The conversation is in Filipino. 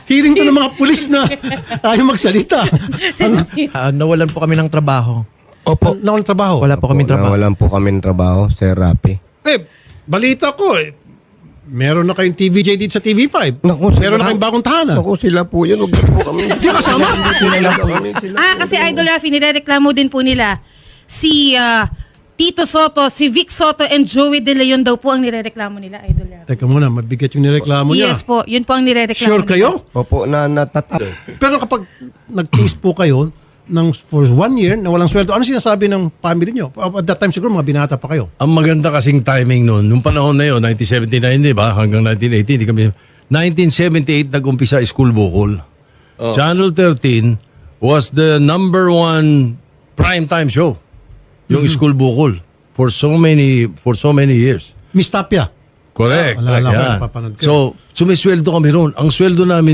Hearing to ng mga pulis na ayaw magsalita. Nawalan po kami ng trabaho. Opo. Nawalan trabaho. Wala po kami trabaho. Nawalan po kami ng trabaho, Sir Rapi. Balita ko meron na kayong TVJ dito sa TV5. Meron na kayong bagong tahanan. Ako, sila po yun. Huwag po kami. Hindi kasama. Kasi Idol Rafi, nirereklamo din po nila si Tito Soto, si Vic Soto, and Joey De Leon daw po ang nirereklamo nila, Idol Rafi. Teka muna, mabigat yung nireklamo niya. Yes po, yun po ang nirereklamo Sure kayo? Opo, natatap. Pero kapag nag-taste po kayo for 1 year na walang sweldo, ano sinasabi ng family nyo? At that time siguro mga binata pa kayo. Ang maganda kasing timing noon, nung panahon na yun, 1979, di ba? Hanggang 1980, di kami. 1978, nag-umpisa school bukol. Channel 13 was the #1 primetime show. Yung school bukol. For so many years. Miss Tapia. Correct. Alala ko, Yan. napapanood ko. So, sumisweldo kami ron. Ang sweldo namin